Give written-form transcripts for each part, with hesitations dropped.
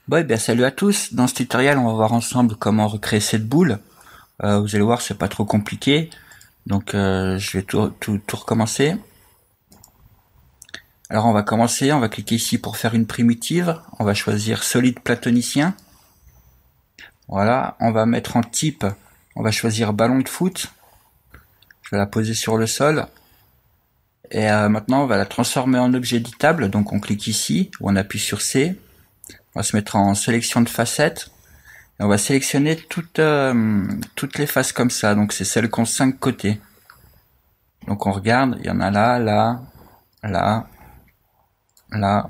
Bon, bien, salut à tous. Dans ce tutoriel, on va voir ensemble comment recréer cette boule. Vous allez voir, c'est pas trop compliqué. Donc, je vais tout recommencer. Alors, on va commencer. On va cliquer ici pour faire une primitive. On va choisir solide platonicien. Voilà. On va mettre en type. On va choisir ballon de foot. Je vais la poser sur le sol. Et maintenant, on va la transformer en objet éditable. Donc, on clique ici ou on appuie sur C. On va se mettre en sélection de facettes. Et on va sélectionner toutes les faces comme ça. Donc c'est celles qui ont 5 côtés. Donc on regarde, il y en a là, là, là, là.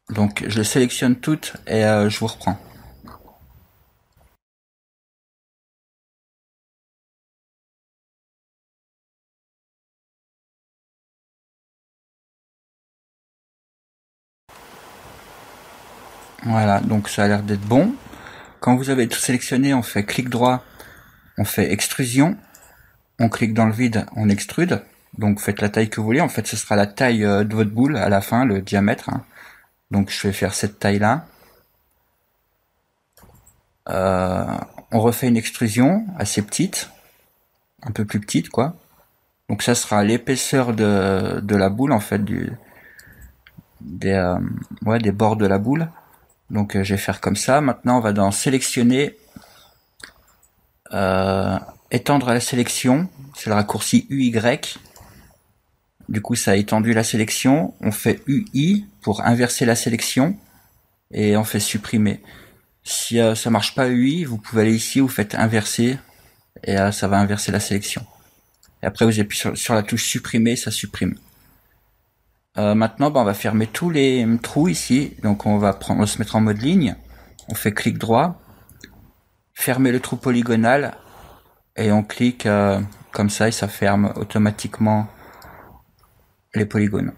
Donc je les sélectionne toutes et je vous reprends. Voilà, donc ça a l'air d'être bon. Quand vous avez tout sélectionné, on fait clic droit, on fait extrusion. On clique dans le vide, on extrude. Donc faites la taille que vous voulez. En fait, ce sera la taille de votre boule à la fin, le diamètre. Donc je vais faire cette taille-là. On refait une extrusion assez petite, un peu plus petite quoi. Donc ça sera l'épaisseur de la boule en fait, des bords de la boule. Donc je vais faire comme ça. Maintenant on va dans sélectionner, étendre la sélection. C'est le raccourci UY. Du coup ça a étendu la sélection. On fait UI pour inverser la sélection et on fait supprimer. Si ça marche pas UI, vous pouvez aller ici, vous faites inverser et ça va inverser la sélection. Et après vous appuyez sur la touche supprimer, ça supprime. Maintenant, on va fermer tous les trous ici. Donc on va se mettre en mode ligne. On fait clic droit, fermer le trou polygonal et on clique comme ça et ça ferme automatiquement les polygones.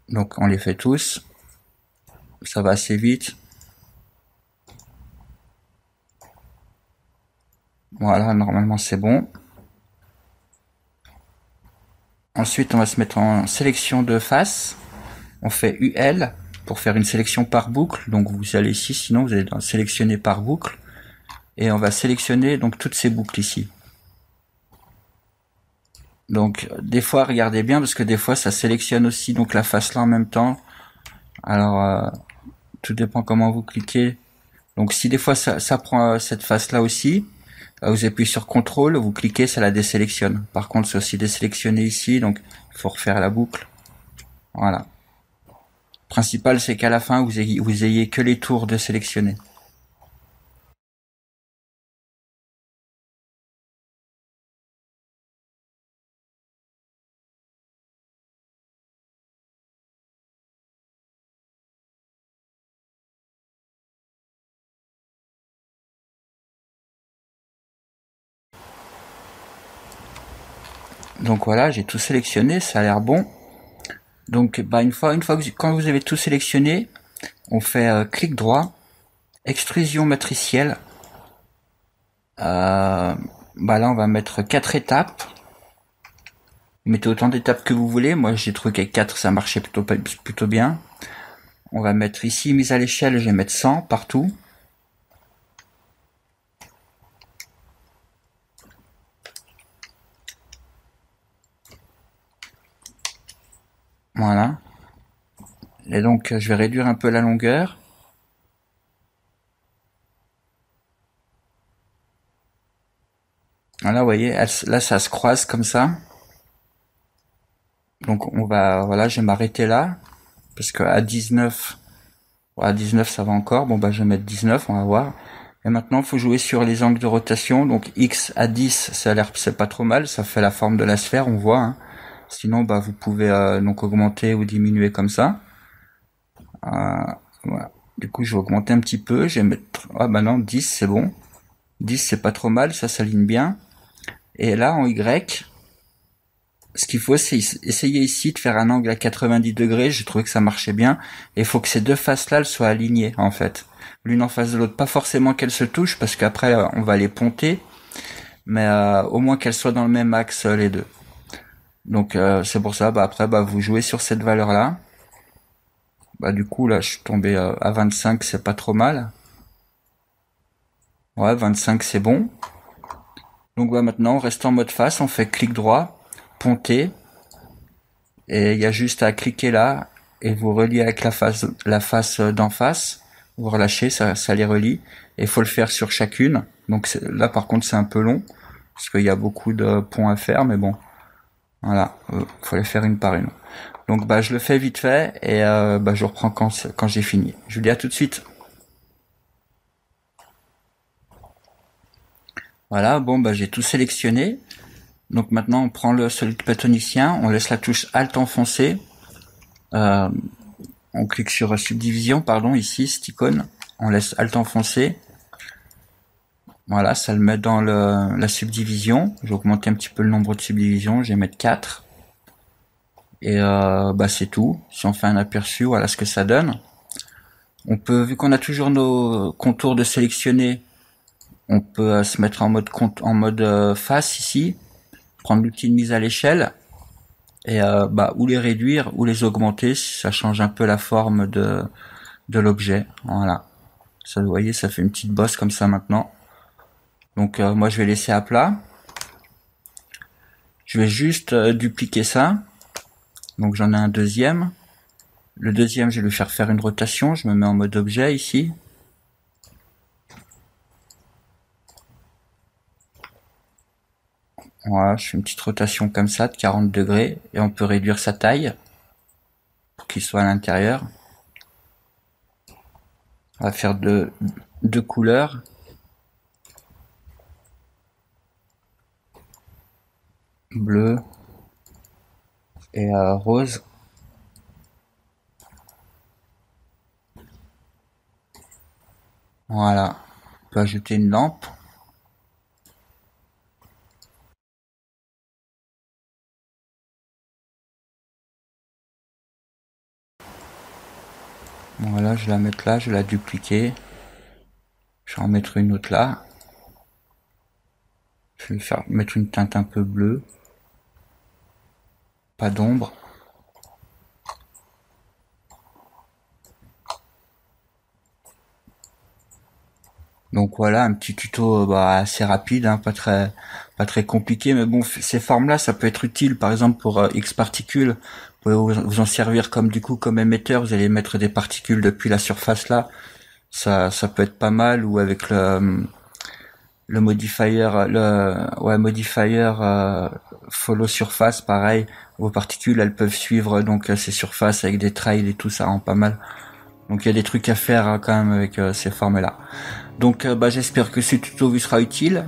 Donc on les fait tous. Ça va assez vite. Voilà, normalement c'est bon. Ensuite, on va se mettre en sélection de face. On fait UL pour faire une sélection par boucle. Donc vous allez ici, sinon vous allez dans sélectionner par boucle. Et on va sélectionner donc toutes ces boucles ici. Donc des fois regardez bien parce que des fois ça sélectionne aussi donc la face là en même temps. Alors tout dépend comment vous cliquez. Donc si des fois ça prend cette face là aussi, vous appuyez sur CTRL, vous cliquez, ça la désélectionne. Par contre c'est aussi désélectionné ici, donc il faut refaire la boucle. Voilà. Le principal c'est qu'à la fin vous ayez que les tours de sélectionner. Donc voilà, j'ai tout sélectionné, ça a l'air bon. Donc une fois quand vous avez tout sélectionné, on fait clic droit, extrusion matricielle. Là on va mettre 4 étapes. Vous mettez autant d'étapes que vous voulez. Moi j'ai trouvé qu'avec 4 ça marchait plutôt bien. On va mettre ici mise à l'échelle, je vais mettre 100 partout. Voilà. Et donc je vais réduire un peu la longueur. Voilà, vous voyez, là ça se croise comme ça. Donc je vais m'arrêter là parce que à 19, ça va encore. Bon je vais mettre 19, on va voir. Et maintenant, il faut jouer sur les angles de rotation. Donc X à 10, c'est pas trop mal, ça fait la forme de la sphère, on voit. Hein. Sinon, vous pouvez donc augmenter ou diminuer comme ça. Voilà. Du coup, je vais augmenter un petit peu. Je vais mettre, non, 10, c'est bon. 10, c'est pas trop mal, ça s'aligne bien. Et là, en Y, ce qu'il faut, c'est essayer ici de faire un angle à 90 degrés. J'ai trouvé que ça marchait bien. Et il faut que ces deux faces-là, elles soient alignées, en fait. L'une en face de l'autre. Pas forcément qu'elles se touchent, parce qu'après, on va les ponter. Mais au moins qu'elles soient dans le même axe, les deux. Donc, c'est pour ça, après, vous jouez sur cette valeur-là. Bah du coup là je suis tombé à 25, c'est pas trop mal. Ouais, 25 c'est bon. Donc bah maintenant on reste en mode face, on fait clic droit, ponter, et il y a juste à cliquer là et vous relier avec la face d'en face. Vous relâchez, ça les relie. Et il faut le faire sur chacune. Donc là par contre c'est un peu long parce qu'il y a beaucoup de ponts à faire, mais bon, voilà, faut les faire une par une. Donc bah je le fais vite fait et bah je reprends quand j'ai fini. Je vous dis à tout de suite. Voilà, bon bah j'ai tout sélectionné. Donc maintenant on prend le solide platonicien, on laisse la touche Alt enfoncée. Euh, on clique sur subdivision, pardon, ici, cette icône. On laisse Alt enfoncé. Voilà, ça le met dans la subdivision. Je vais augmenter un petit peu le nombre de subdivisions. Je vais mettre 4. Et bah c'est tout. Si on fait un aperçu, voilà ce que ça donne. On peut, vu qu'on a toujours nos contours de sélectionner, on peut se mettre en mode face ici, prendre l'outil de mise à l'échelle et bah ou les réduire ou les augmenter, ça change un peu la forme de l'objet. Voilà. Ça, vous voyez, ça fait une petite bosse comme ça maintenant. Donc moi je vais laisser à plat. Je vais juste dupliquer ça. Donc j'en ai un deuxième. Le deuxième, je vais lui faire une rotation. Je me mets en mode objet ici. Voilà, je fais une petite rotation comme ça de 40 degrés et on peut réduire sa taille pour qu'il soit à l'intérieur. On va faire deux couleurs. Bleu et rose. Voilà. On peut ajouter une lampe. Voilà, je vais la mettre là, je vais la dupliquer. Je vais en mettre une autre là. Je vais lui faire mettre une teinte un peu bleue. Pas d'ombre. Donc voilà, un petit tuto bah, assez rapide, hein, pas très compliqué, mais bon, ces formes-là, ça peut être utile, par exemple pour X particules, vous pouvez vous en servir comme du coup comme émetteur, vous allez mettre des particules depuis la surface là, ça peut être pas mal, ou avec le modifier, modifier follow surface, pareil, vos particules elles peuvent suivre donc ces surfaces avec des trails et tout, ça rend pas mal. Donc il y a des trucs à faire hein, quand même avec ces formes-là. Donc bah, j'espère que ce tuto vous sera utile.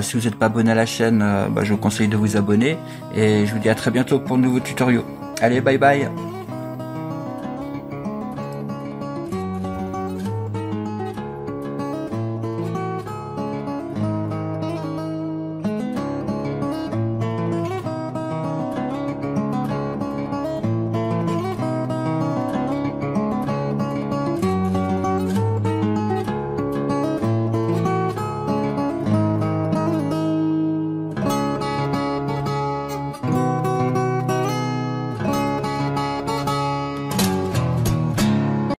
Si vous n'êtes pas abonné à la chaîne, bah, je vous conseille de vous abonner. Et je vous dis à très bientôt pour de nouveaux tutoriaux. Allez, bye bye.